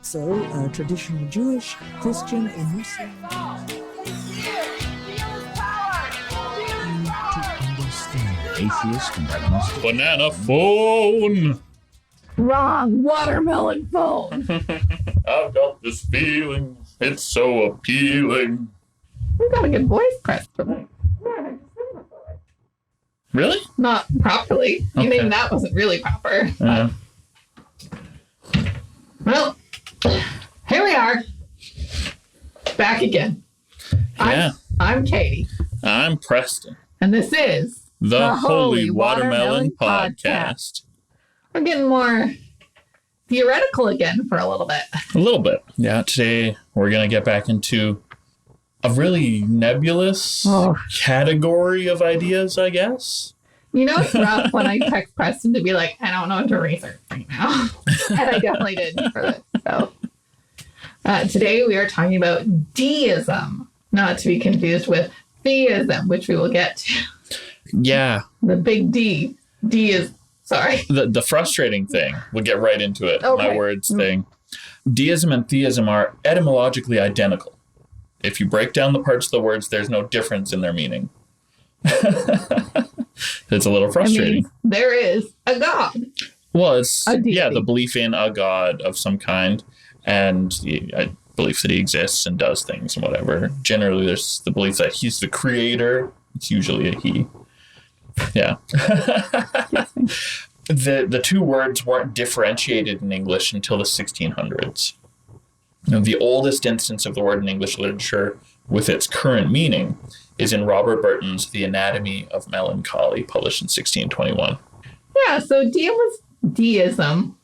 So, traditional Jewish, Christian, and Muslim to understand atheist and agnostic. Banana phone! Wrong. Watermelon phone. I've got this feeling. It's so appealing. You got a good voice, Preston. Really? Not properly. Okay. Even that wasn't really proper. Well, here we are. Back again. Yeah. I'm Katie. I'm Preston. And this is The Holy Watermelon Podcast. We're getting more theoretical again for a little bit. A little bit. Yeah, today we're going to get back into a really nebulous category of ideas, I guess. You know, it's rough when I text Preston to be like, I don't know what to research right now. And I definitely didn't for this. So today we are talking about deism, not to be confused with theism, which we will get to. Yeah. The big D. D is, sorry. The frustrating thing, we'll get right into it, Okay. my words thing. Deism and theism are etymologically identical. If you break down the parts of the words, there's no difference in their meaning. It's a little frustrating. There is a God. Well, it's, A deity. yeah, the belief in a God of some kind, and the belief that he exists and does things and whatever. Generally, there's the belief that he's the creator. It's usually a he. Yeah. The two words weren't differentiated in English until the 1600s. Now, the oldest instance of the word in English literature with its current meaning is in Robert Burton's The Anatomy of Melancholy, published in 1621. Yeah, so deism.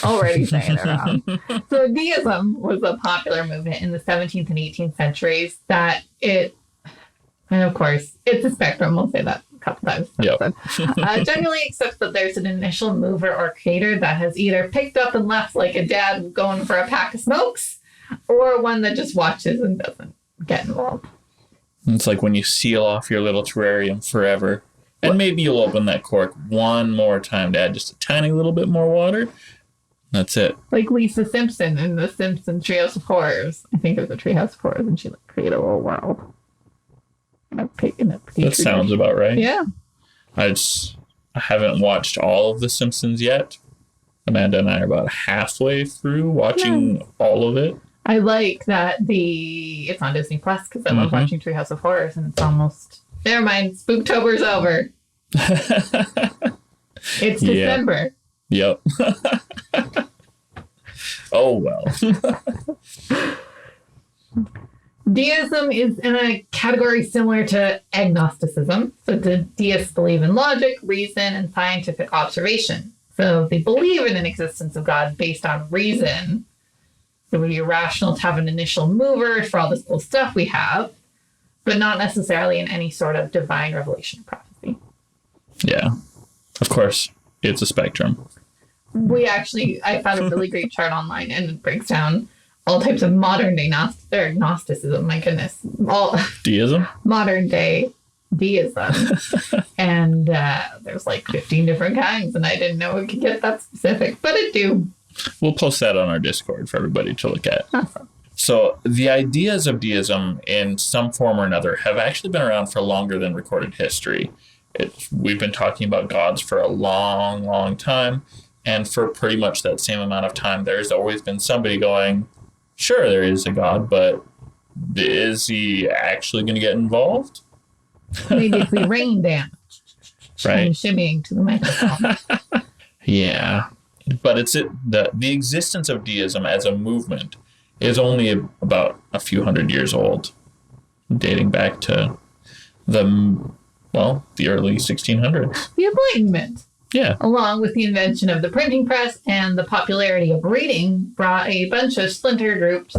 Already saying it wrong. So deism was a popular movement in the 17th and 18th centuries and of course, it's a spectrum. We'll say that a couple times. Yep. Generally accepts that there's an initial mover or creator that has either picked up and left like a dad going for a pack of smokes, or one that just watches and doesn't get involved. It's like when you seal off your little terrarium forever, and maybe you'll open that cork one more time to add just a tiny little bit more water. That's it. Like Lisa Simpson in the Simpson Treehouse of Horrors. I think it was a Treehouse of Horrors, and she created a little world. That sounds about right. Yeah. I haven't watched all of The Simpsons yet. Amanda and I are about halfway through watching all of it. I like that it's on Disney Plus because I love watching Treehouse of Horrors, and it's almost, never mind, Spooktober's over. It's December. Yep. Oh, well. Deism is in a category similar to agnosticism. So the deists believe in logic, reason, and scientific observation. So they believe in an existence of God based on reason. It would be rational to have an initial mover for all this cool stuff we have, but not necessarily in any sort of divine revelation or prophecy. Yeah. Of course, it's a spectrum. I found a really great chart online, and it breaks down all types of modern day Gnosticism. My goodness. Deism? Modern day deism. And there's like 15 different kinds, and I didn't know it could get that specific, but it do. We'll post that on our Discord for everybody to look at. Awesome. So the ideas of deism in some form or another have actually been around for longer than recorded history. We've been talking about gods for a long, long time. And for pretty much that same amount of time, there's always been somebody going, sure, there is a God, but is he actually going to get involved? Maybe if we rain dance. Right. And shimmying to the microphone. Yeah. But the existence of deism as a movement is only about a few hundred years old, dating back to the early 1600s. The Enlightenment. Yeah. Along with the invention of the printing press and the popularity of reading, brought a bunch of splinter groups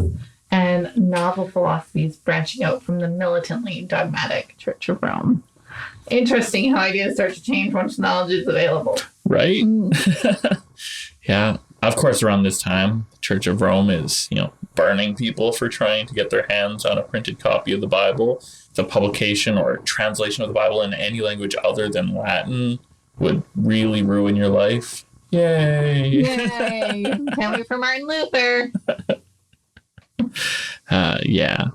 and novel philosophies branching out from the militantly dogmatic Church of Rome. Interesting how ideas start to change once knowledge is available. Right? Yeah. Of course, around this time, the Church of Rome is, burning people for trying to get their hands on a printed copy of the Bible. The publication or translation of the Bible in any language other than Latin would really ruin your life. Yay! Yay! Can't wait for Martin Luther. Yeah.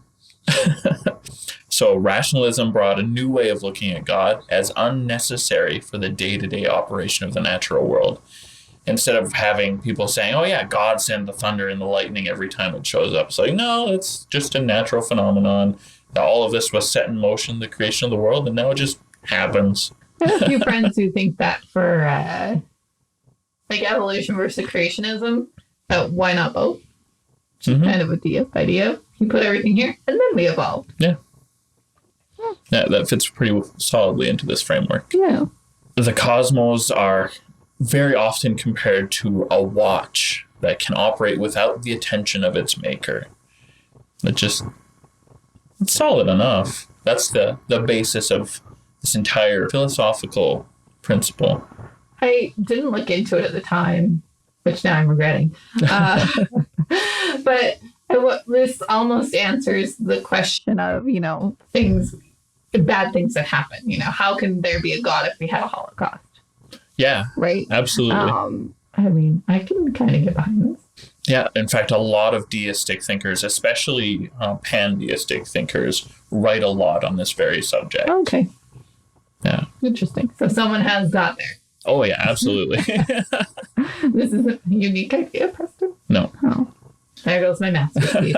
So rationalism brought a new way of looking at God as unnecessary for the day-to-day operation of the natural world. Instead of having people saying, oh yeah, God sent the thunder and the lightning every time it shows up. It's like, no, it's just a natural phenomenon. All of this was set in motion, the creation of the world, and now it just happens. I have a few friends who think that for like evolution versus creationism, why not both? Kind of a deist idea. You put everything here, and then we evolved. Yeah. Yeah, that fits pretty solidly into this framework. Yeah. The cosmos are very often compared to a watch that can operate without the attention of its maker. It's solid enough. That's the basis of this entire philosophical principle. I didn't look into it at the time, which now I'm regretting. But this almost answers the question of, bad things that happen. How can there be a God if we had a Holocaust? Yeah, right. Absolutely. I can kind of get behind this. Yeah, in fact, a lot of deistic thinkers, especially pantheistic thinkers, write a lot on this very subject. Okay. Yeah. Interesting. So someone has got there. Oh, yeah, absolutely. This is a unique idea, Preston. No. Oh, there goes my masterpiece.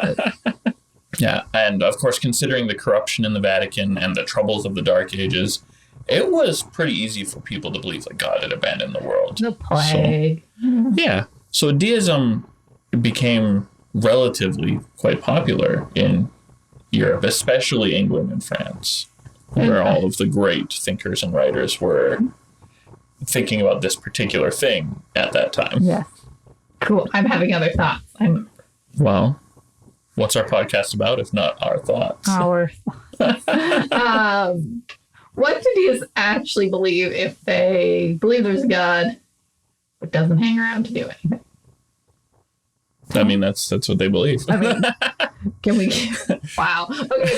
Yeah, and of course, considering the corruption in the Vatican and the troubles of the Dark Ages, it was pretty easy for people to believe that God had abandoned the world. The plague. So deism became relatively quite popular in Europe, especially England and France, where all of the great thinkers and writers were thinking about this particular thing at that time. Yes. Cool. I'm having other thoughts. Well, what's our podcast about if not our thoughts? Our thoughts. What do deists actually believe if they believe there's a God but doesn't hang around to do anything? I mean, that's what they believe. I mean, can we? Wow. Okay,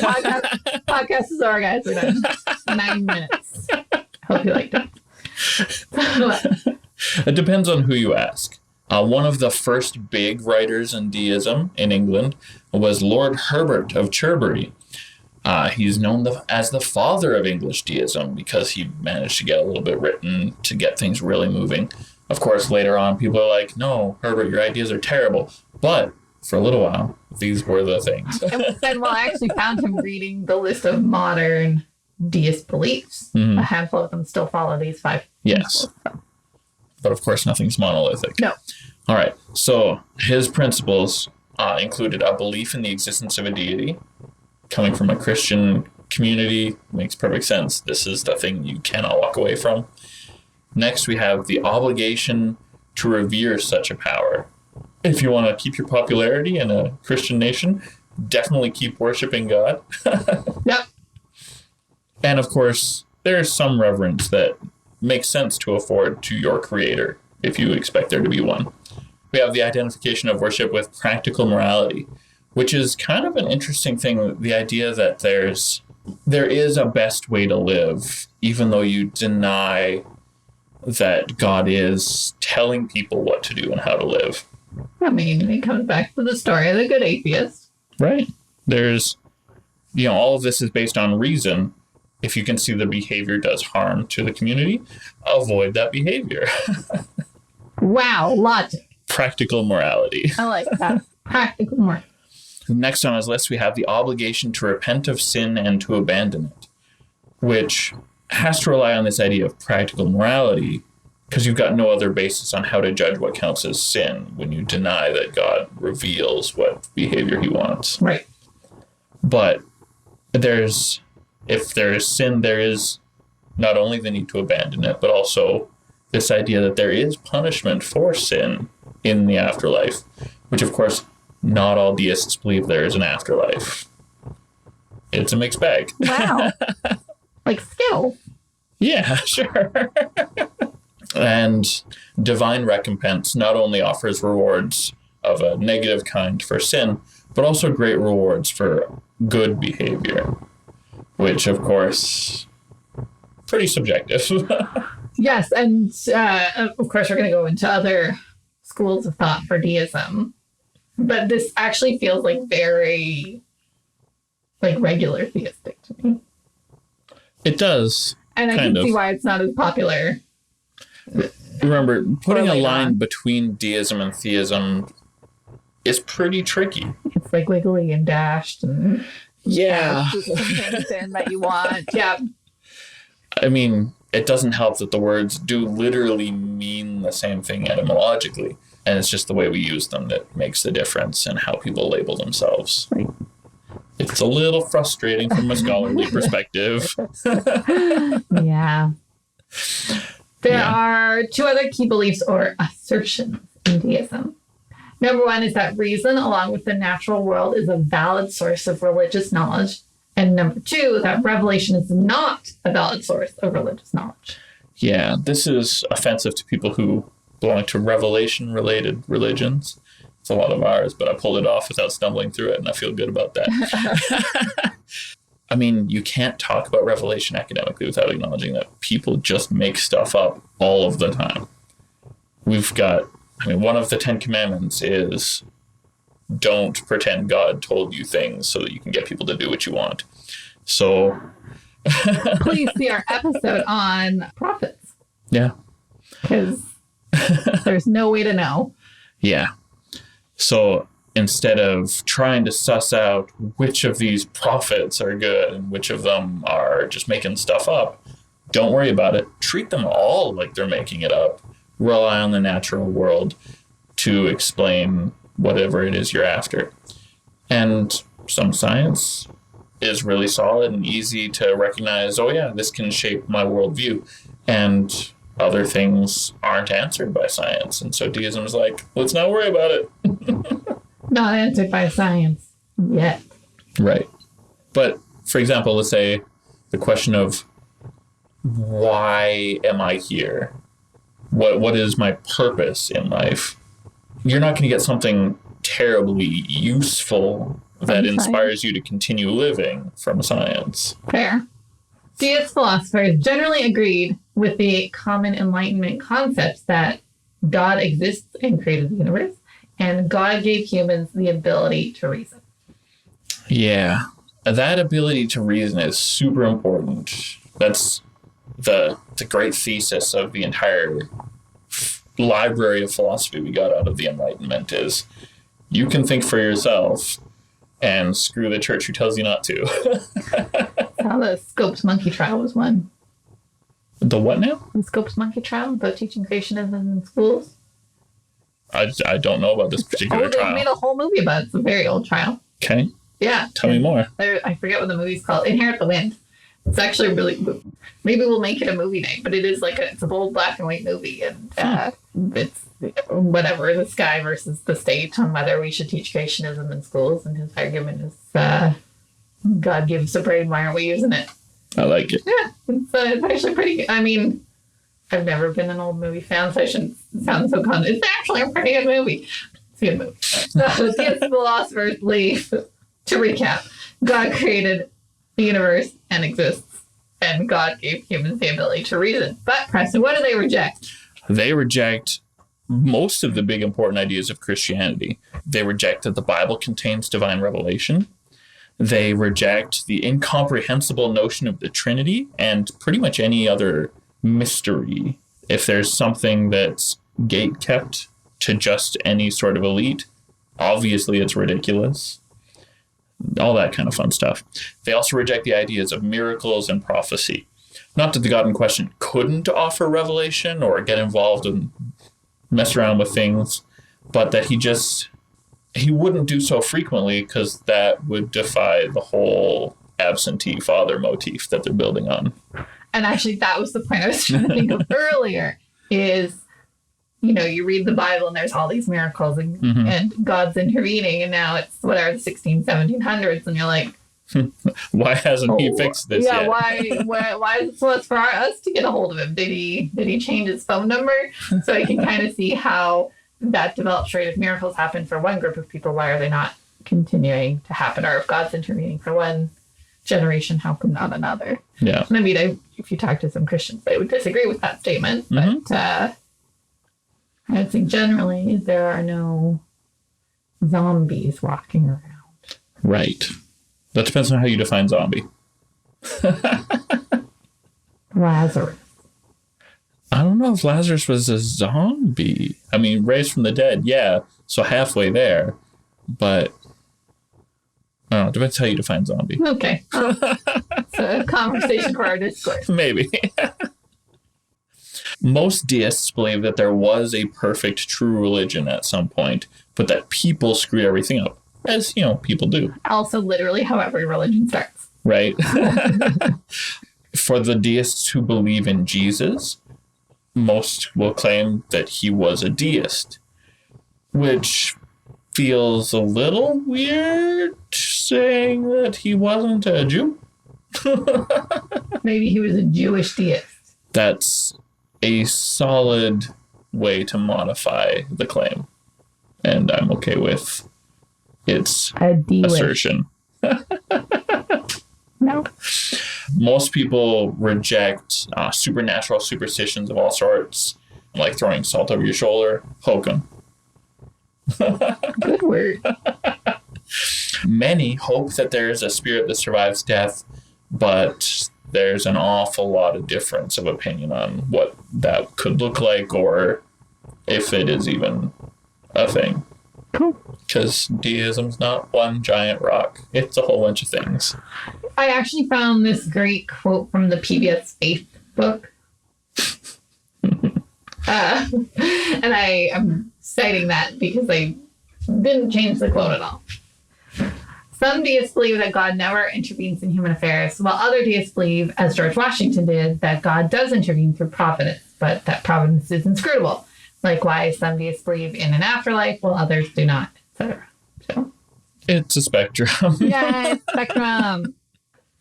podcast is over, guys. We're done. 9 minutes. Hope you liked it. It depends on who you ask. One of the first big writers in deism in England was Lord Herbert of Cherbury. He's known as the father of English deism because he managed to get a little bit written to get things really moving. Of course, later on, people are like, no, Herbert, your ideas are terrible. But for a little while, these were the things. And I actually found him reading the list of modern deist beliefs. Mm-hmm. A handful of them still follow these 5. Yes. But of course, nothing's monolithic. No. All right. So his principles included a belief in the existence of a deity. Coming from a Christian community makes perfect sense. This is the thing you cannot walk away from. Next, we have the obligation to revere such a power. If you want to keep your popularity in a Christian nation, definitely keep worshiping God. Yep. And of course, there's some reverence that makes sense to afford to your creator if you expect there to be one. We have the identification of worship with practical morality, which is kind of an interesting thing, the idea that there is a best way to live, even though you deny that God is telling people what to do and how to live. I mean, it comes back to the story of the good atheist. Right. There's, all of this is based on reason. If you can see the behavior does harm to the community, avoid that behavior. Wow, logic. Practical morality. I like that. Practical morality. Next on his list, we have the obligation to repent of sin and to abandon it, which has to rely on this idea of practical morality because you've got no other basis on how to judge what counts as sin when you deny that God reveals what behavior he wants. Right. But if there is sin, there is not only the need to abandon it, but also this idea that there is punishment for sin in the afterlife, which of course not all deists believe there is an afterlife. It's a mixed bag. Wow. Like skill. Yeah, sure. And divine recompense not only offers rewards of a negative kind for sin, but also great rewards for good behavior, which of course, pretty subjective. Yes, and of course we're going to go into other schools of thought for deism, but this actually feels like very like regular theistic to me. It does. And I can see why it's not as popular. Remember, putting a line between deism and theism is pretty tricky. It's like wiggly and dashed and yeah, anything that you want. Yeah. I mean, it doesn't help that the words do literally mean the same thing etymologically, and it's just the way we use them that makes the difference in how people label themselves. Right. It's a little frustrating from a scholarly perspective. Yeah. There are two other key beliefs or assertions in deism. Number one is that reason, along with the natural world, is a valid source of religious knowledge. And number two, that revelation is not a valid source of religious knowledge. Yeah, this is offensive to people who belong to revelation-related religions. It's a lot of ours, but I pulled it off without stumbling through it, and I feel good about that. I mean, you can't talk about revelation academically without acknowledging that people just make stuff up all of the time. We've got, one of the 10 Commandments is don't pretend God told you things so that you can get people to do what you want. So please see our episode on prophets. Yeah. Because there's no way to know. Yeah. So instead of trying to suss out which of these prophets are good and which of them are just making stuff up, don't worry about it. Treat them all like they're making it up. Rely on the natural world to explain whatever it is you're after. And some science is really solid and easy to recognize, oh yeah, this can shape my worldview. And other things aren't answered by science. And so deism is like, let's not worry about it. Not answered by science yet. Right. But for example, let's say the question of why am I here? What is my purpose in life? You're not going to get something terribly useful that inspires you to continue living from science. Fair. Deist philosophers generally agreed with the common Enlightenment concepts that God exists and created the universe, and God gave humans the ability to reason. Yeah, that ability to reason is super important. That's the great thesis of the entire library of philosophy we got out of the Enlightenment is you can think for yourself and screw the church who tells you not to. How the Scopes monkey trial was won. The what now? The Scopes monkey trial about teaching creationism in schools. I don't know about this particular trial. They made a whole movie about it. It's a very old trial. Okay. Yeah. Tell me more. I forget what the movie's called. Inherit the Wind. It's actually really, maybe we'll make it a movie night, but it is like it's a bold black and white movie, and it's whatever, this guy versus the state on whether we should teach creationism in schools, and his argument is God gives a brain, why aren't we using it? I like it. Yeah, it's actually pretty good. I mean, I've never been an old movie fan, so I shouldn't sound so confident. It's actually a pretty good movie. It's a good movie. So Deist philosophers believe, to recap, God created the universe and exists, and God gave humans the ability to reason. But, Preston, what do they reject? They reject most of the big important ideas of Christianity. They reject that the Bible contains divine revelation. They reject the incomprehensible notion of the Trinity and pretty much any other mystery. If there's something that's gate-kept to just any sort of elite, obviously it's ridiculous. All that kind of fun stuff. They also reject the ideas of miracles and prophecy. Not that the God in question couldn't offer revelation or get involved and mess around with things, but that he wouldn't do so frequently because that would defy the whole absentee father motif that they're building on. And actually, that was the point I was trying to think of earlier, is, you read the Bible and there's all these miracles and God's intervening, and now it's whatever, the 1700s, and you're like, why hasn't he fixed this yet? Why is it so it's for us to get a hold of him? Did he change his phone number? So I can kind of see how that developed rate of miracles happen for one group of people. Why are they not continuing to happen? Or if God's intervening for one generation, how come not another? Yeah. And I mean, if you talk to some Christians, they would disagree with that statement. But I think generally there are no zombies walking around. Right. That depends on how you define zombie. Lazarus. I don't know if Lazarus was a zombie. I mean, raised from the dead, yeah. So halfway there. But I don't know. Depends how you define zombie. Okay. It's a conversation for our discourse. Maybe. Most deists believe that there was a perfect true religion at some point, but that people screwed everything up. As, people do. Also, literally how every religion starts. Right. For the deists who believe in Jesus, most will claim that he was a deist, which feels a little weird saying that he wasn't a Jew. Maybe he was a Jewish deist. That's a solid way to modify the claim, and I'm okay with its assertion. No. Most people reject supernatural superstitions of all sorts, like throwing salt over your shoulder, hokum. Good word. Many hope that there is a spirit that survives death, but there's an awful lot of difference of opinion on what that could look like or if it is even a thing. Cool. Because deism's not one giant rock. It's a whole bunch of things. I actually found this great quote from the PBS Faith book. And I am citing that because I didn't change the quote at all. Some deists believe that God never intervenes in human affairs, while other deists believe, as George Washington did, that God does intervene through providence, but that providence is inscrutable. Likewise, some deists believe in an afterlife, while others do not, etc. So it's a spectrum. Yeah, it's spectrum.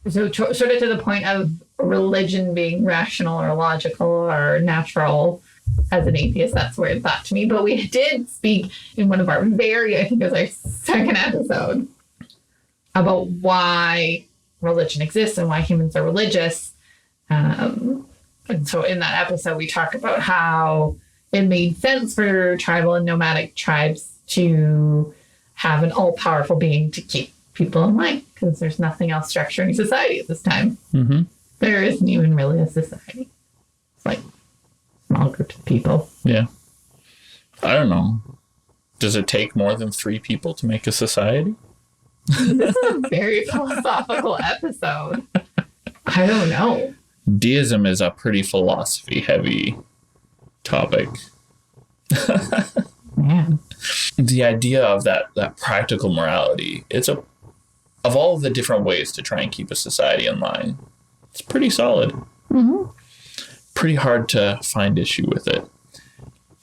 So sort of to the point of religion being rational or logical or natural. As an atheist, that's weird thought to me. But we did speak in one of our I think it was our second episode, about why religion exists and why humans are religious. And so in that episode, we talk about how it made sense for tribal and nomadic tribes to have an all-powerful being to keep people in line, because there's nothing else structuring society at this time. Mm-hmm. There isn't even really a society. It's like small groups of people. Yeah. I don't know. Does it take more than 3 people to make a society? This is a very philosophical episode. I don't know. Deism is a pretty philosophy-heavy topic. Man. The idea of that practical morality, of all of the different ways to try and keep a society in line, it's pretty solid. Mm-hmm. Pretty hard to find issue with it.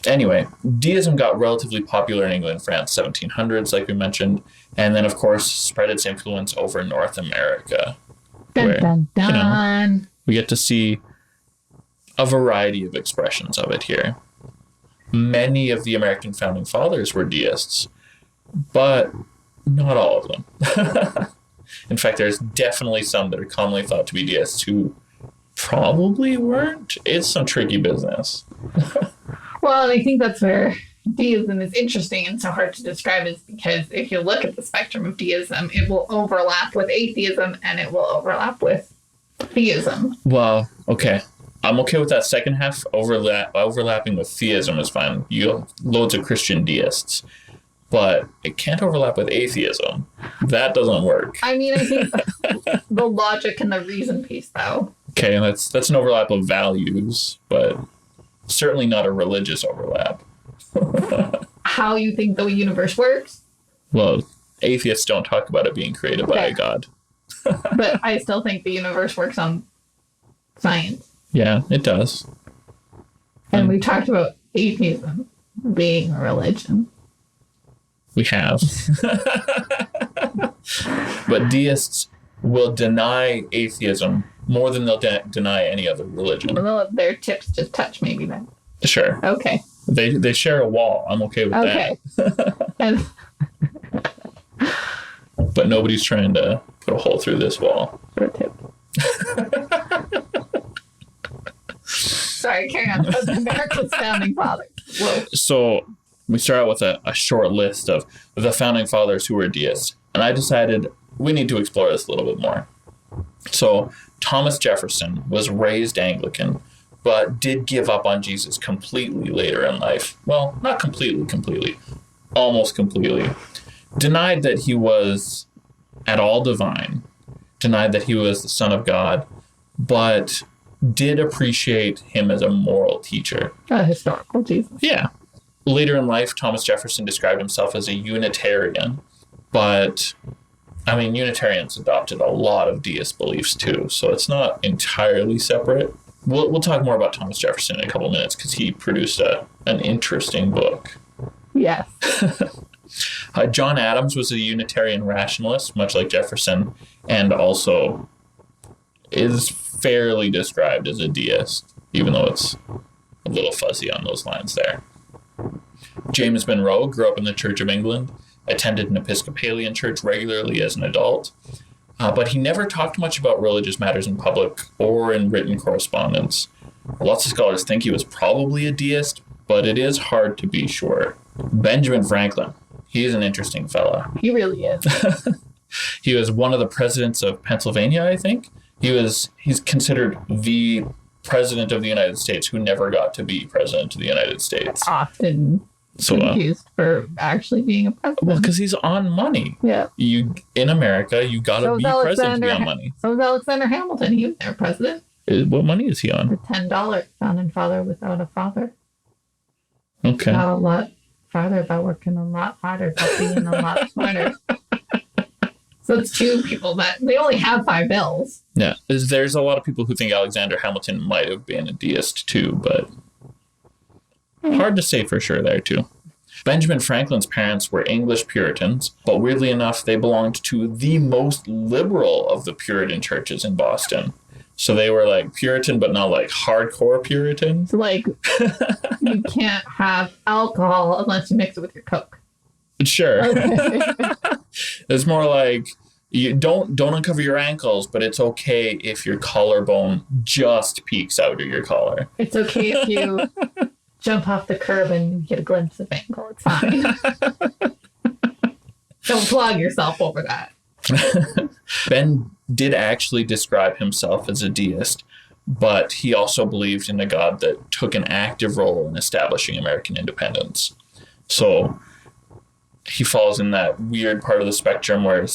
Anyway, deism got relatively popular in England, France, 1700s, like we mentioned, and then, of course, spread its influence over North America. Dun, where, dun, dun. We get to see a variety of expressions of it here. Many of the American founding fathers were deists, but not all of them. In fact, there's definitely some that are commonly thought to be deists who probably weren't. It's some tricky business. Well, I think that's where deism is interesting and so hard to describe, is because if you look at the spectrum of deism, it will overlap with atheism and it will overlap with theism. Well, okay. I'm okay with that second half. Overlapping with theism is fine. You have loads of Christian deists, but it can't overlap with atheism. That doesn't work. I mean, I think the logic and the reason piece, though. Okay, and that's an overlap of values, but certainly not a religious overlap. How you think the universe works? Well, atheists don't talk about it being created by a god. But I still think the universe works on science. Yeah, it does. And we talked about atheism being a religion. We have. But deists will deny atheism more than they'll deny any other religion. Well, their tips just touch maybe then. Sure. Okay. They share a wall. I'm okay with that. And but nobody's trying to put a hole through this wall. founding fathers. Whoa. So we start out with a short list of the founding fathers who were deists. And I decided we need to explore this a little bit more. So Thomas Jefferson was raised Anglican, but did give up on Jesus completely later in life. Well, not completely, almost completely. Denied that he was at all divine, denied that he was the Son of God, but did appreciate him as a moral teacher. A historical Jesus. Yeah. Later in life, Thomas Jefferson described himself as a Unitarian, but I mean, Unitarians adopted a lot of deist beliefs too, so it's not entirely separate. We'll talk more about Thomas Jefferson in a couple of minutes because he produced an interesting book. Yes. John Adams was a Unitarian rationalist, much like Jefferson, and also is fairly described as a deist, even though it's a little fuzzy on those lines there. James Monroe grew up in the Church of England, attended an Episcopalian church regularly as an adult, but he never talked much about religious matters in public or in written correspondence. Lots of scholars think he was probably a deist, but it is hard to be sure. Benjamin Franklin, he's an interesting fella. He really is. He was one of the presidents of Pennsylvania, I think. He's considered the president of the United States who never got to be president of the United States. Often confused for actually being a president. Well, because he's on money. Yeah. In America, you got to be president to be on money. So was Alexander Hamilton. He was their president. What money is he on? The $10 founding father without a father. Okay. Not a lot farther about working a lot harder, but being a lot smarter. So it's two people that they only have 5 bills. Yeah. There's a lot of people who think Alexander Hamilton might have been a deist too, but hard to say for sure there too. Benjamin Franklin's parents were English Puritans, but weirdly enough, they belonged to the most liberal of the Puritan churches in Boston. So they were like Puritan, but not like hardcore Puritans. Like, you can't have alcohol unless you mix it with your Coke. Sure. Okay. It's more like you don't uncover your ankles, but it's okay if your collarbone just peeks out of your collar. It's okay if you jump off the curb and you get a glimpse of ankle. It's fine. Don't flog yourself over that. Ben did actually describe himself as a deist, but he also believed in a God that took an active role in establishing American independence. So he falls in that weird part of the spectrum where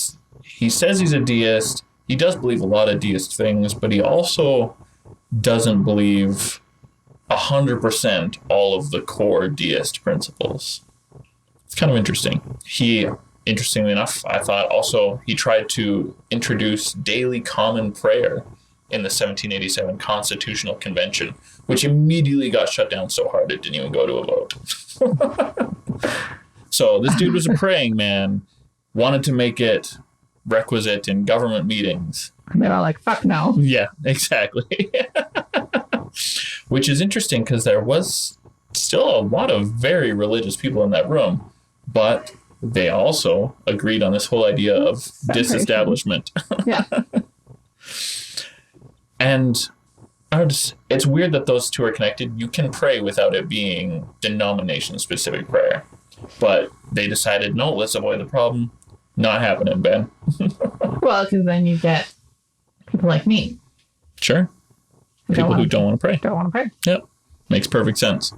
he says he's a deist. He does believe a lot of deist things, but he also doesn't believe 100% all of the core deist principles. It's kind of interesting. Interestingly enough, I thought also he tried to introduce daily common prayer in the 1787 Constitutional Convention, which immediately got shut down so hard it didn't even go to a vote. So this dude was a praying man, wanted to make it requisite in government meetings. And they're all like, fuck no. Yeah, exactly. Which is interesting because there was still a lot of very religious people in that room, but they also agreed on this whole idea of disestablishment. Yeah. And it's weird that those two are connected. You can pray without it being denomination-specific prayer. But they decided, no, let's avoid the problem. Not happening, Ben. Well, because then you get people like me. Sure. People who don't want to pray. Don't want to pray. Yep. Makes perfect sense.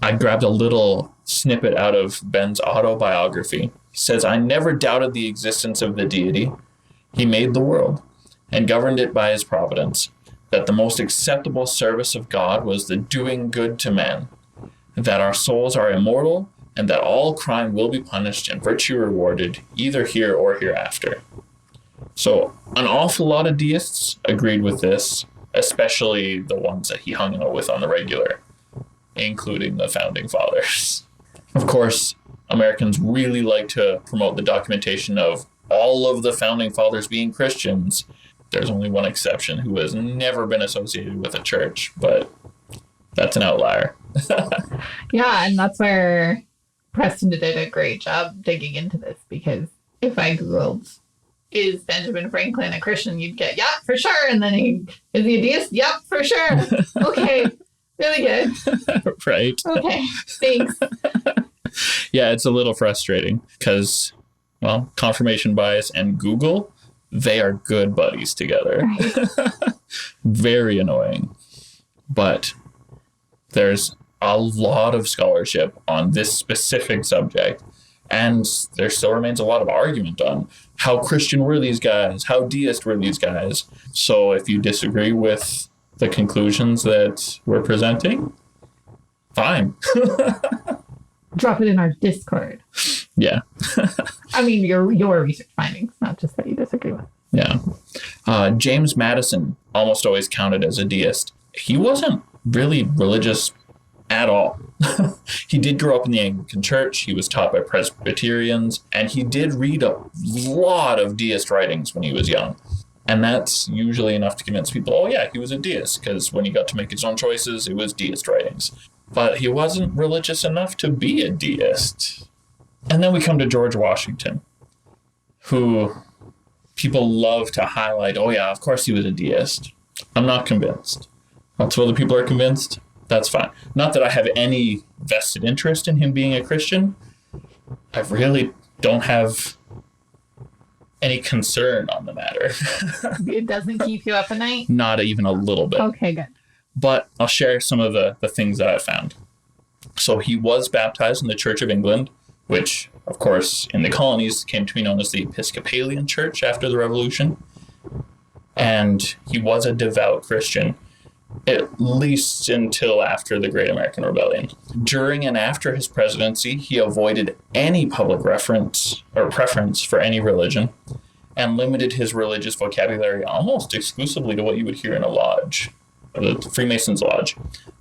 I grabbed a little snippet out of Ben's autobiography. He says, I never doubted the existence of the deity. He made the world and governed it by his providence, that the most acceptable service of God was the doing good to men, that our souls are immortal, and that all crime will be punished and virtue rewarded, either here or hereafter. So an awful lot of deists agreed with this, especially the ones that he hung out with on the regular, including the founding fathers. Of course, Americans really like to promote the documentation of all of the founding fathers being Christians. There's only one exception who has never been associated with a church, but that's an outlier. Yeah, and that's where Preston did a great job digging into this, because if I Googled, is Benjamin Franklin a Christian, you'd get, yeah, for sure. And then is he a deist? Yep, for sure. Okay. Really good. Right? Okay. Thanks. Yeah, it's a little frustrating because, well, confirmation bias and Google, they are good buddies together. Right. Very annoying. But there's a lot of scholarship on this specific subject, and there still remains a lot of argument on how Christian were these guys, how deist were these guys. So if you disagree with the conclusions that we're presenting, fine. Drop it in our Discord. Yeah. I mean, your research findings, not just that you disagree with. Yeah. James Madison, almost always counted as a deist. He wasn't really religious at all. He did grow up in the Anglican Church. He was taught by Presbyterians, and he did read a lot of deist writings when he was young. And that's usually enough to convince people, oh yeah, he was a deist, because when he got to make his own choices, it was deist writings. But he wasn't religious enough to be a deist. And then we come to George Washington, who people love to highlight, oh yeah, of course he was a deist. I'm not convinced. Lots of other people are convinced. That's fine. Not that I have any vested interest in him being a Christian. I really don't have any concern on the matter. It doesn't keep you up at night? Not even a little bit. Okay, good. But I'll share some of the things that I found. So he was baptized in the Church of England, which, of course, in the colonies came to be known as the Episcopalian Church after the Revolution. And he was a devout Christian, at least until after the Great American Rebellion. During and after his presidency, he avoided any public reference or preference for any religion and limited his religious vocabulary almost exclusively to what you would hear in a lodge, the Freemasons Lodge,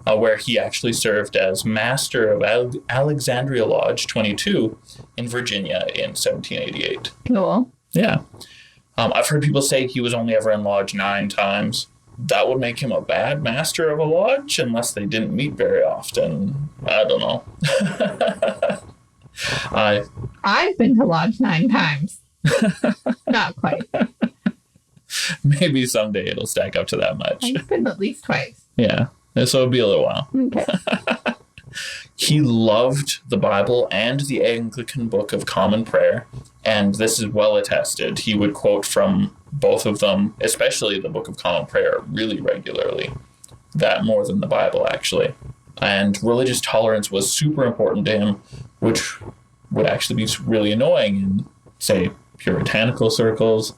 where he actually served as master of Alexandria Lodge 22 in Virginia in 1788. Cool. Yeah. I've heard people say he was only ever in Lodge 9 times. That would make him a bad master of a lodge unless they didn't meet very often. I don't know. I've been to Lodge 9 times. Not quite. Maybe someday it'll stack up to that much. I've been at least twice. Yeah, so it'll be a little while. Okay. He loved the Bible and the Anglican Book of Common Prayer, and this is well attested. He would quote from both of them, especially the Book of Common Prayer, really regularly. That more than the Bible, actually. And religious tolerance was super important to him, which would actually be really annoying in, say, puritanical circles.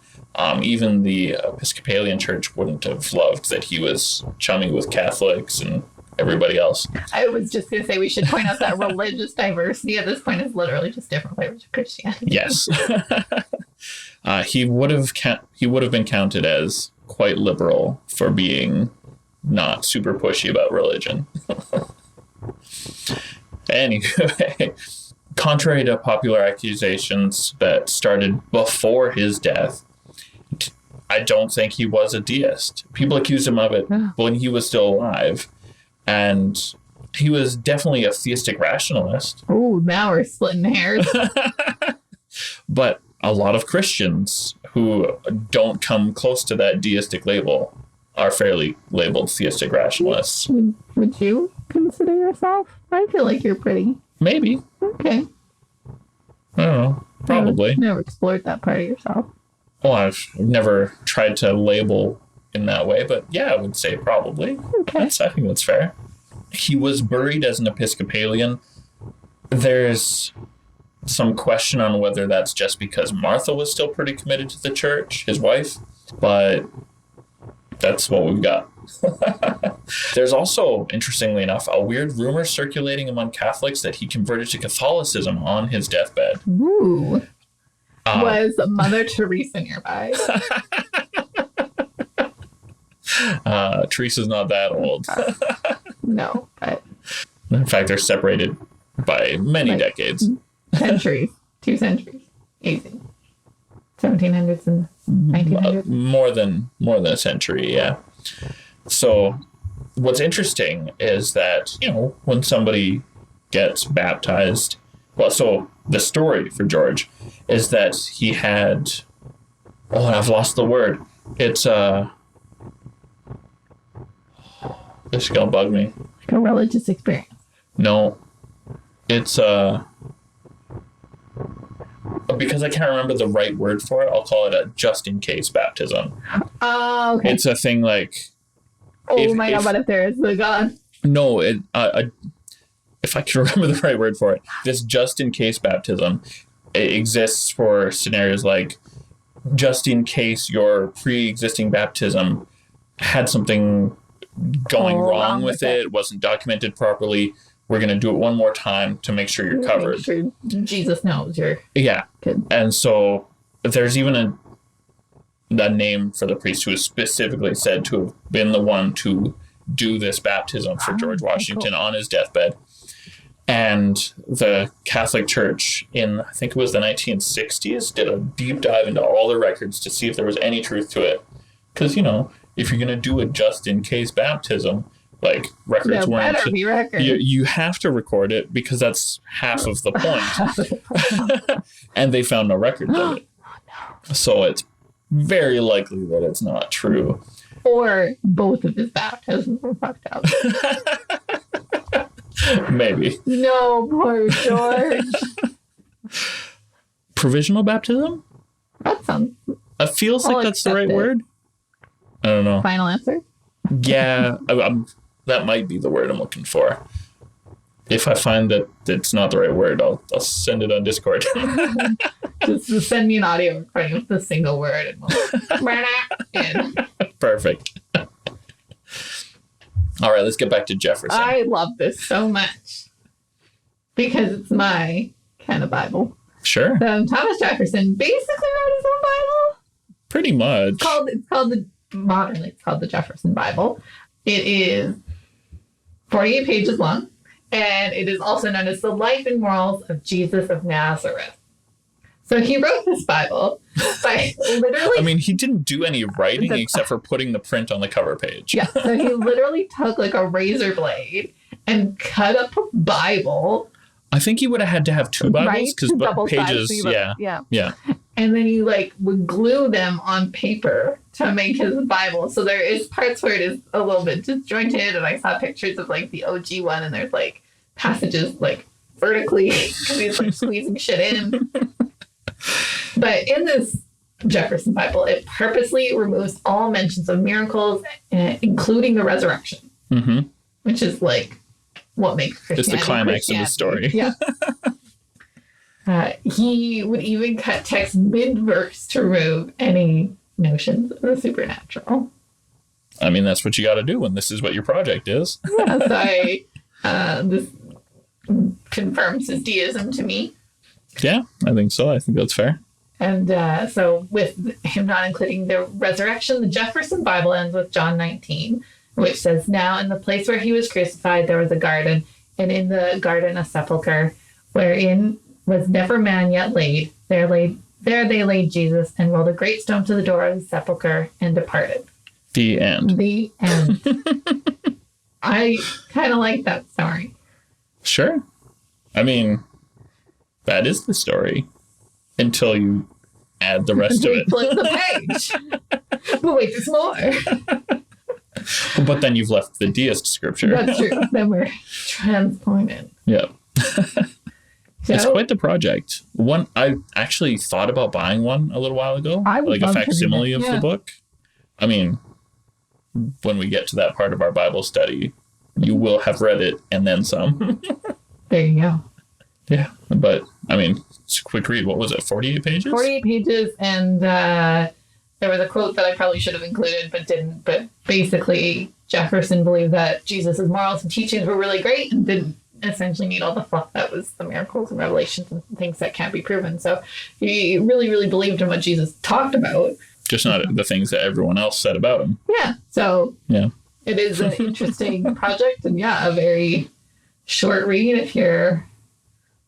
Even the Episcopalian Church wouldn't have loved that he was chummy with Catholics and everybody else. I was just going to say we should point out that religious diversity at this point is literally just different flavors of Christianity. Yes. He would have been counted as quite liberal for being not super pushy about religion. Anyway, contrary to popular accusations that started before his death, I don't think he was a deist. People accused him of it when he was still alive. And he was definitely a theistic rationalist. Oh, now we're splitting hairs. But a lot of Christians who don't come close to that deistic label are fairly labeled theistic rationalists. Would you consider yourself? I feel like you're pretty. Maybe. Okay. I don't know. Probably. Never explored that part of yourself. Well, I've never tried to label in that way, but yeah, I would say probably. Okay. I think that's fair. He was buried as an Episcopalian. There's some question on whether that's just because Martha was still pretty committed to the church, his wife, but that's what we've got. There's also, interestingly enough, a weird rumor circulating among Catholics that he converted to Catholicism on his deathbed. Ooh. Was Mother Teresa nearby? Teresa's not that old. No, but... In fact, they're separated by many decades. Centuries. 2 centuries. Easy. 1700s and 1900s. More than a century, yeah. So what's interesting is that, when somebody gets baptized, well, so the story for George is that he had, and I've lost the word. It's, this is going to bug me. I A religious experience. No, it's because I can't remember the right word for it, I'll call it a just-in-case baptism. Oh, okay. It's a thing like... Oh my God, what if there is a God? No, if I can remember the right word for it, this just-in-case baptism, it exists for scenarios like, just in case your pre-existing baptism had something going wrong with it, wasn't documented properly, we're going to do it one more time to make sure you're covered. Make sure Jesus knows you're good. And so there's even a name for the priest who is specifically said to have been the one to do this baptism for George Washington on his deathbed. And the Catholic Church in, I think it was the 1960s, did a deep dive into all the records to see if there was any truth to it. Because, you know, if you're going to do a just-in-case baptism, like, records weren't... better be records. You have to record it because that's half of the point. And they found no records of it. So it's very likely that it's not true. Or both of his baptisms were fucked up. Maybe. No, poor George. Provisional baptism? That sounds... It feels like that's the right word. I don't know. Final answer? Yeah, that might be the word I'm looking for. If I find that it's not the right word, I'll send it on Discord. Just send me an audio recording with the single word and we'll in. Perfect. All right, let's get back to Jefferson. I love this so much because it's my kind of Bible. Sure. Thomas Jefferson basically wrote his own Bible. Pretty much. Modernly, it's called the Jefferson Bible. It is 48 pages long, and it is also known as the Life and Morals of Jesus of Nazareth. So he wrote this Bible by literally... I mean, he didn't do any writing except for putting the print on the cover page. Yeah, so he literally took like a razor blade and cut up a Bible. I think he would have had to have two Bibles because pages... Yeah. And then he like would glue them on paper to make his Bible. So there is parts where it is a little bit disjointed, and I saw pictures of like the OG one, and there's like passages like vertically because he's like squeezing shit in. But in this Jefferson Bible, it purposely removes all mentions of miracles, including the resurrection, which is like what makes Christianity. It's the climax of the story. Yeah. He would even cut text mid-verse to remove any notions of the supernatural. I mean, that's what you got to do when this is what your project is. So this confirms his deism to me. Yeah, I think so. I think that's fair. And so with him not including the resurrection, the Jefferson Bible ends with John 19, which says, "Now in the place where he was crucified, there was a garden, and in the garden a sepulchre, wherein was never man yet laid. There they laid Jesus, and rolled a great stone to the door of the sepulchre, and departed." The end. The end. I kind of like that story. Sure. I mean, that is the story. Until you add the rest of it. Flip the page. But wait, there's more. But then you've left the deist scripture. That's true. Then we're transplanted. Yep. So, it's quite the project. I actually thought about buying one a little while ago. I would like love a facsimile of the book. I mean, when we get to that part of our Bible study, you will have read it and then some. There you go. Yeah, but I mean, it's a quick read. What was it, 48 pages? 48 pages, and there was a quote that I probably should have included but didn't. But basically, Jefferson believed that Jesus' morals and teachings were really great and didn't essentially need all the fluff that was the miracles and revelations and things that can't be proven. So he really, really believed in what Jesus talked about. Just not the things that everyone else said about him. Yeah, so yeah, it is an interesting project, and a very short read if you're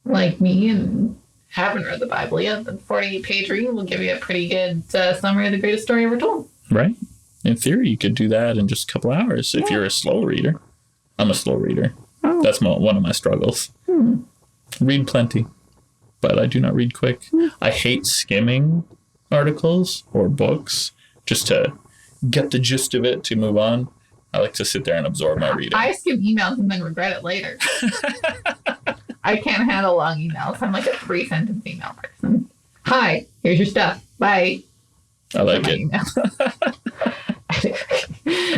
like me and haven't read the Bible yet. The 48-page read will give you a pretty good summary of the greatest story ever told. Right. In theory, you could do that in just a couple hours if you're a slow reader. I'm a slow reader. Oh. That's one of my struggles. Read plenty, but I do not read quick. I hate skimming articles or books just to get the gist of it to move on. I like to sit there and absorb my reading. I skim emails and then regret it later. I can't handle long emails. I'm like a 3-sentence email person. Hi, here's your stuff. Bye. I like it.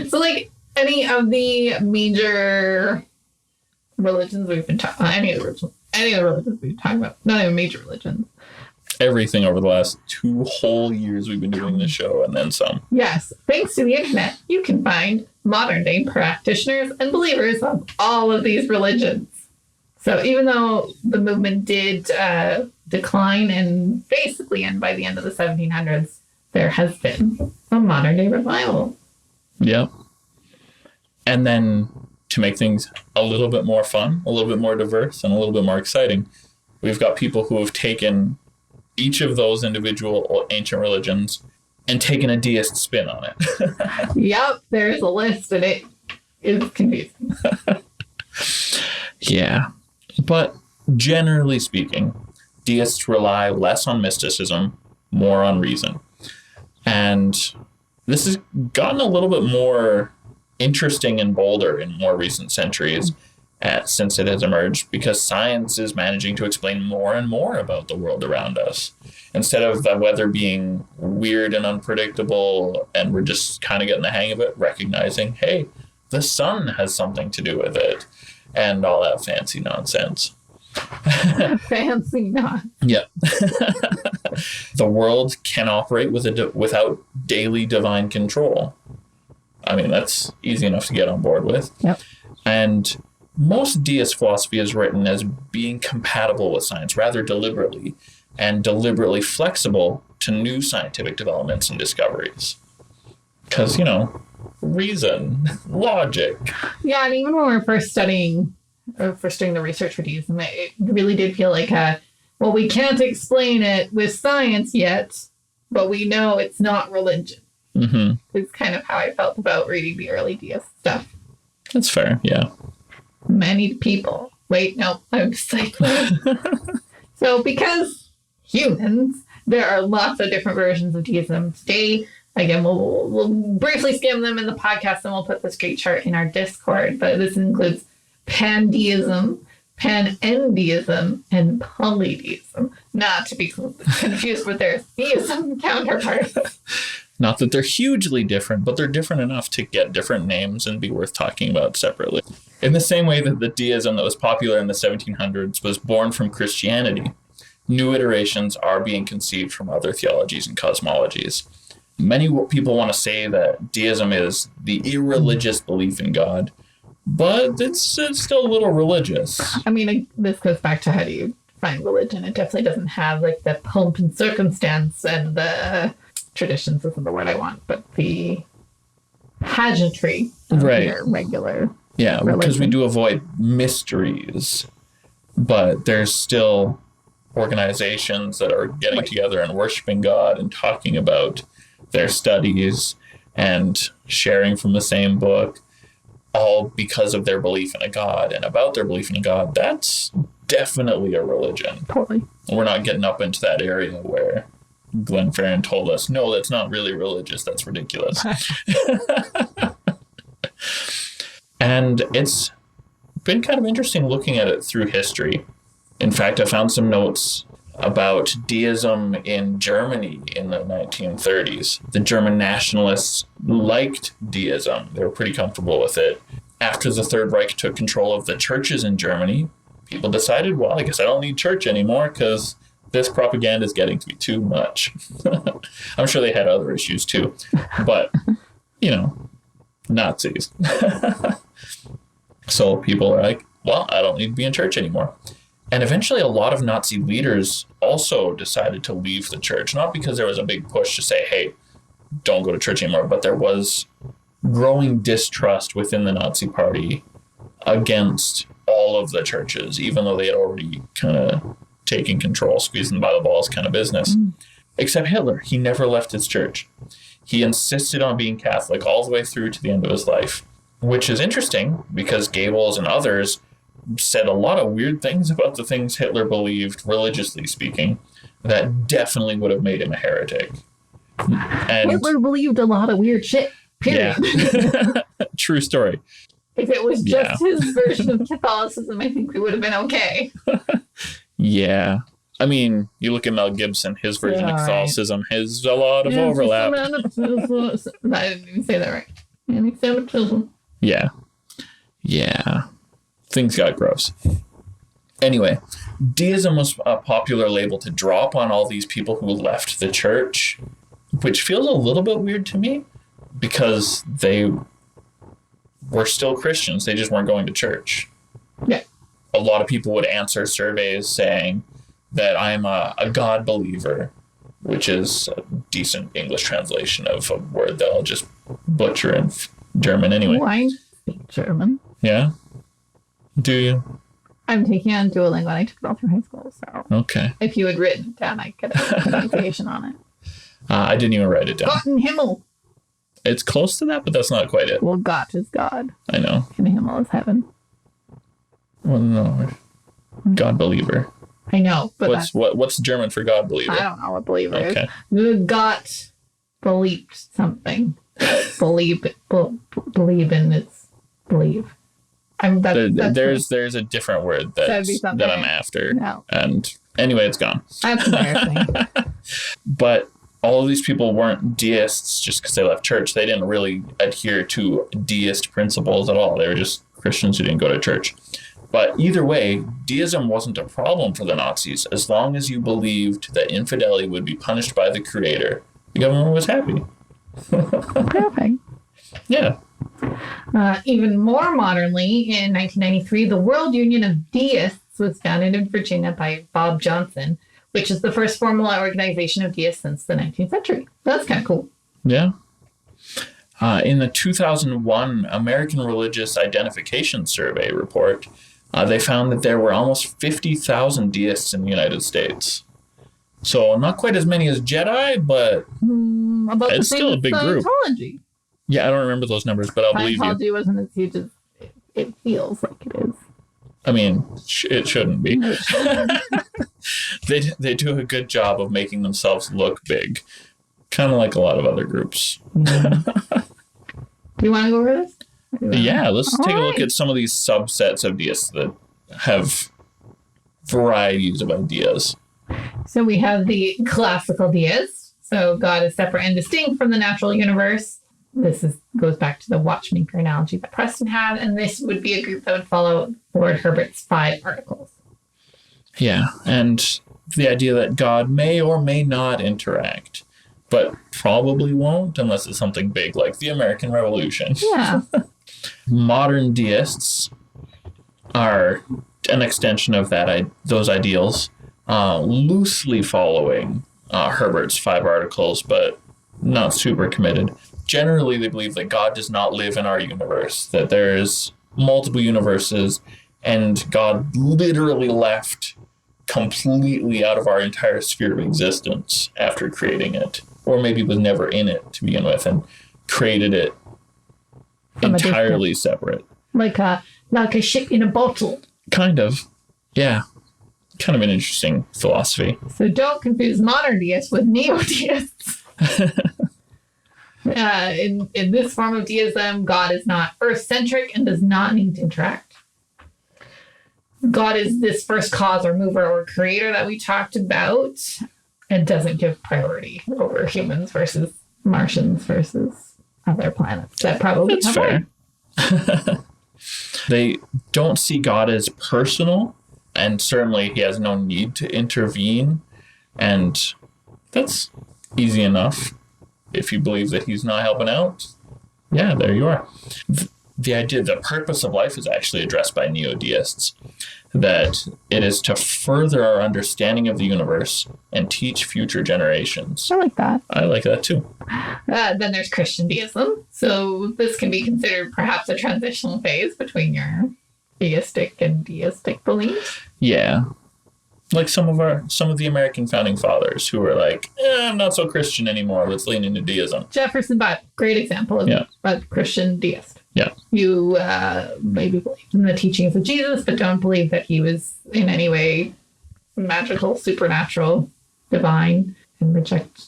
So, like, any of the major religions we've been talking about, any of the religions we've been talking about, not even major religions. Everything over the last 2 whole years we've been doing this show, and then some. Yes. Thanks to the internet, you can find modern-day practitioners and believers of all of these religions. So even though the movement did decline and basically end by the end of the 1700s, there has been a modern-day revival. Yep. And then to make things a little bit more fun, a little bit more diverse, and a little bit more exciting, we've got people who have taken each of those individual ancient religions and taken a deist spin on it. Yep, there's a list and it is confusing. Yeah. But generally speaking, deists rely less on mysticism, more on reason. And this has gotten a little bit more interesting and bolder in more recent centuries since it has emerged, because science is managing to explain more and more about the world around us. Instead of the weather being weird and unpredictable and we're just kind of getting the hang of it, recognizing, hey, the sun has something to do with it and all that fancy nonsense. Fancy nonsense. Yeah. The world can operate without daily divine control. I mean, that's easy enough to get on board with. Yep. And most deist philosophy is written as being compatible with science rather deliberately, and deliberately flexible to new scientific developments and discoveries. Because, reason, logic. Yeah, and even when we were first studying the research for Deism, it really did feel like, we can't explain it with science yet, but we know it's not religion. Mm-hmm. It's kind of how I felt about reading the early Deist stuff. That's fair, yeah. Many people. Wait, no, I'm just like... So because humans, there are lots of different versions of Deism. Today, again, we'll briefly skim them in the podcast and we'll put this great chart in our Discord, but this includes pandeism, panendeism, and polydeism, not to be confused with their theism counterparts. Not that they're hugely different, but they're different enough to get different names and be worth talking about separately. In the same way that the deism that was popular in the 1700s was born from Christianity, new iterations are being conceived from other theologies and cosmologies. Many people want to say that deism is the irreligious belief in God, but it's still a little religious. I mean, this goes back to how do you find religion. It definitely doesn't have like the pomp and circumstance and the traditions isn't the word I want, but the pageantry of your regular religion. Because we do avoid mysteries, but there's still organizations that are getting together and worshiping God and talking about their studies and sharing from the same book, all because of their belief in a God and about their belief in a God. That's definitely a religion. Totally. We're not getting up into that area where Glenn Farron told us, no, that's not really religious. That's ridiculous. And it's been kind of interesting looking at it through history. In fact, I found some notes about deism in Germany in the 1930s. The German nationalists liked deism. They were pretty comfortable with it. After the Third Reich took control of the churches in Germany, people decided, well, I guess I don't need church anymore because this propaganda is getting to be too much. I'm sure they had other issues too, but, Nazis. So people are like, well, I don't need to be in church anymore. And eventually a lot of Nazi leaders also decided to leave the church, not because there was a big push to say, hey, don't go to church anymore, but there was growing distrust within the Nazi party against all of the churches, even though they had already kind of taken control, squeezing by the balls kind of business. Except Hitler, he never left his church. He insisted on being Catholic all the way through to the end of his life, which is interesting because Goebbels and others said a lot of weird things about the things Hitler believed, religiously speaking, that definitely would have made him a heretic. And Hitler believed a lot of weird shit. Period. Yeah. True story. If it was just his version of Catholicism, I think we would have been okay. Yeah. I mean, you look at Mel Gibson, his version of Catholicism has a lot of overlap. I didn't even say that right. Anti-Semitism. Yeah. Yeah. Things got gross. Anyway, deism was a popular label to drop on all these people who left the church, which feels a little bit weird to me because they were still Christians. They just weren't going to church. Yeah. A lot of people would answer surveys saying that I'm a God believer, which is a decent English translation of a word that I'll just butcher in German anyway. I speak German. Yeah? Do you? I'm taking on Duolingo and I took it all through high school, so Okay. if you had written it down, I could have a pronunciation on it. I didn't even write it down. Gott in Himmel. It's close to that, but that's not quite it. Well, Gott is God. I know. And Himmel is heaven. Well, no. God believer. I know, but What's German for God believer? I don't know what believer Okay. is. Gott believed something. believe in its believe. There's a different word that I'm after. No. And anyway, it's gone. That's embarrassing. But all of these people weren't deists just because they left church. They didn't really adhere to deist principles at all. They were just Christians who didn't go to church. But either way, deism wasn't a problem for the Nazis. As long as you believed that infidelity would be punished by the creator, the government was happy. Perfect. Yeah. Even more modernly, in 1993, the World Union of Deists was founded in Virginia by Bob Johnson, which is the first formal organization of deists since the 19th century. That's kind of cool. Yeah. In the 2001 American Religious Identification Survey report, they found that there were almost 50,000 deists in the United States. So not quite as many as Jedi, but it's still a big group. Scientology. Yeah, I don't remember those numbers, but I'll believe you. Scientology wasn't as huge as it feels like it is. I mean, it shouldn't be. They do a good job of making themselves look big, kind of like a lot of other groups. Do you want to go over this? Yeah, let's take a look at some of these subsets of deists that have varieties of ideas. So we have the classical deist. So God is separate and distinct from the natural universe. This goes back to the watchmaker analogy that Preston had, and this would be a group that would follow Lord Herbert's 5 articles. Yeah, and the idea that God may or may not interact, but probably won't unless it's something big like the American Revolution. Yeah. Modern deists are an extension of those ideals, loosely following Herbert's 5 articles, but not super committed. Generally, they believe that God does not live in our universe, that there's multiple universes, and God literally left completely out of our entire sphere of existence after creating it, or maybe was never in it to begin with and created it entirely separate. Like a ship in a bottle. Kind of. Yeah. Kind of an interesting philosophy. So don't confuse modern deists with neo-deists. In this form of deism, God is not earth-centric and does not need to interact. God is this first cause or mover or creator that we talked about and doesn't give priority over humans versus Martians versus other planets. That probably That's fair. They don't see God as personal, and certainly he has no need to intervene, and that's easy enough. If you believe that he's not helping out, yeah, there you are. The idea, the purpose of life is actually addressed by neo-deists, that it is to further our understanding of the universe and teach future generations. I like that. I like that too. Then there's Christian deism. So this can be considered perhaps a transitional phase between your theistic and deistic beliefs. Yeah. Like some of the American founding fathers who were like, I'm not so Christian anymore. Let's lean into deism. Jefferson Bible, great example of a Christian deist. Yeah. You maybe believe in the teachings of Jesus, but don't believe that he was in any way magical, supernatural, divine, and reject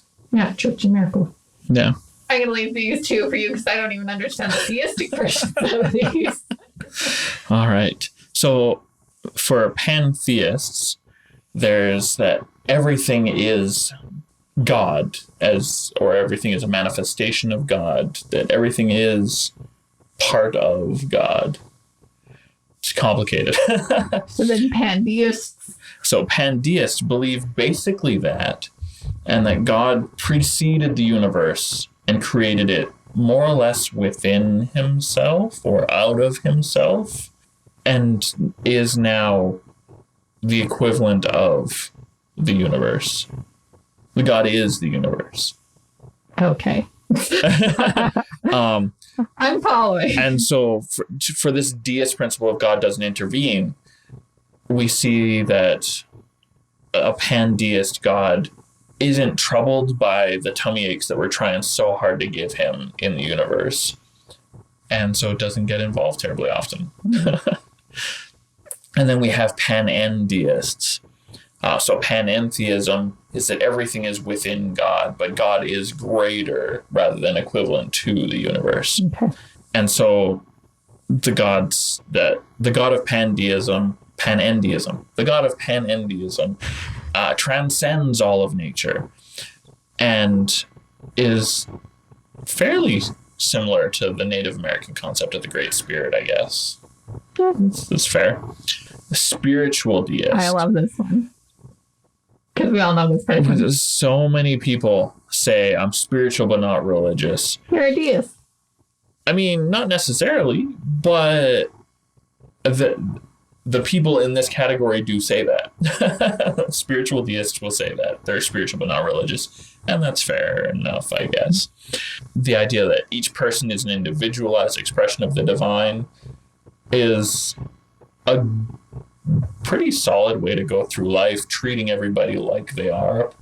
church and miracles. Yeah. I'm going to leave these two for you because I don't even understand the theistic versions of these. All right. So for pantheists, there's that everything is God, or everything is a manifestation of God, that everything is part of God. It's complicated. So then pantheists. So pantheists believe basically that, and that God preceded the universe and created it more or less within himself or out of himself, and is now the equivalent of the universe. The God is the universe. Okay. I'm following. And so for this deist principle of God doesn't intervene, we see that a pandeist God isn't troubled by the tummy aches that we're trying so hard to give him in the universe. And so it doesn't get involved terribly often. And then we have panendeists. So panentheism is that everything is within God, but God is greater rather than equivalent to the universe. Okay. And so the god of panendeism, the god of panendeism transcends all of nature and is fairly similar to the Native American concept of the Great Spirit, I guess. That's fair. The spiritual deist. I love this one. Because we all know this person. So many people say, I'm spiritual but not religious. You're a deist. I mean, not necessarily, but the people in this category do say that. Spiritual deists will say that. They're spiritual but not religious. And that's fair enough, I guess. The idea that each person is an individualized expression of the divine is a pretty solid way to go through life, treating everybody like they are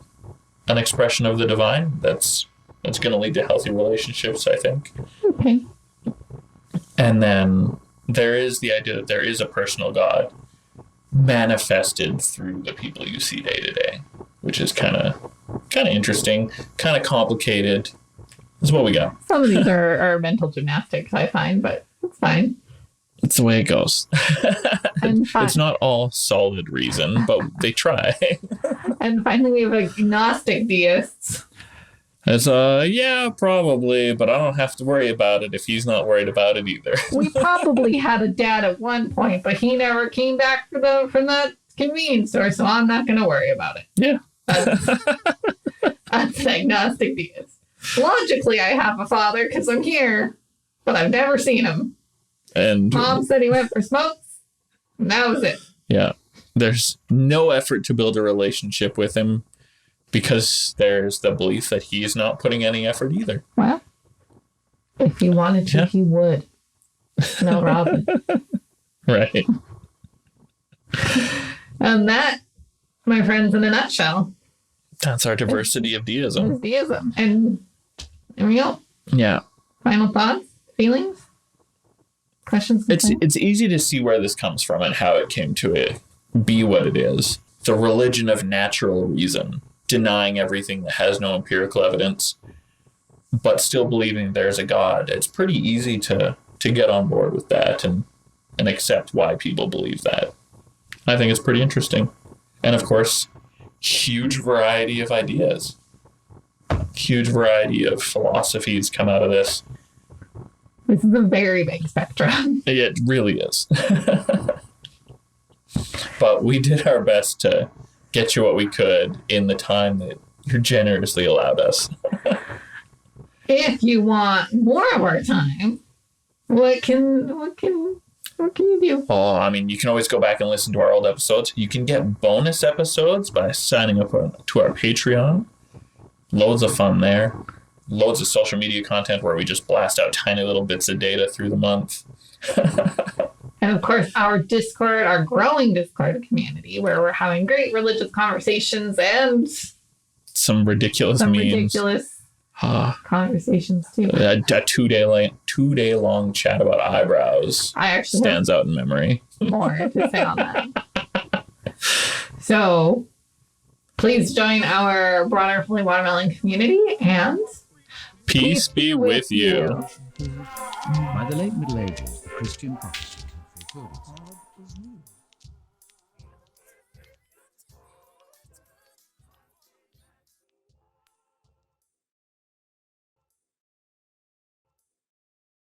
an expression of the divine. That's going to lead to healthy relationships, I think. Okay. And then there is the idea that there is a personal God manifested through the people you see day to day, which is kind of interesting, kind of complicated. That's what we got. Some of these are mental gymnastics, I find, but it's fine. It's the way it goes. It's not all solid reason, but they try. And finally, we have agnostic deists. It's yeah, probably, but I don't have to worry about it if he's not worried about it either. We probably had a dad at one point, but he never came back from that convenience store, so I'm not going to worry about it. Yeah. That's an agnostic deist. Logically, I have a father because I'm here, but I've never seen him. And Mom said he went for smokes, and that was it. Yeah. There's no effort to build a relationship with him because there's the belief that he's not putting any effort either. Well, if he wanted to, he would. No, Robin. Right. And that, my friends, in a nutshell, that's our diversity of deism. is deism. And there we go. Yeah. Final thoughts? Feelings? Questions? It's easy to see where this comes from and how it came to it be what it is. The religion of natural reason, denying everything that has no empirical evidence, but still believing there's a God. It's pretty easy to get on board with that and accept why people believe that. I think it's pretty interesting. And of course, huge variety of ideas. Huge variety of philosophies come out of this. This is a very big spectrum. It really is. But we did our best to get you what we could in the time that you generously allowed us. If you want more of our time, what can you do? Oh, I mean, you can always go back and listen to our old episodes. You can get bonus episodes by signing up to our Patreon. Loads of fun there. Loads of social media content where we just blast out tiny little bits of data through the month. And of course, our Discord, our growing Discord community, where we're having great religious conversations and some ridiculous memes. Conversations too. A 2 day long chat about eyebrows. I actually stands out in memory. More to say on that. So please join our broader Fully Watermelon community and Peace be with you. By the late Middle Ages, the Christian prophecy fulfilled itself.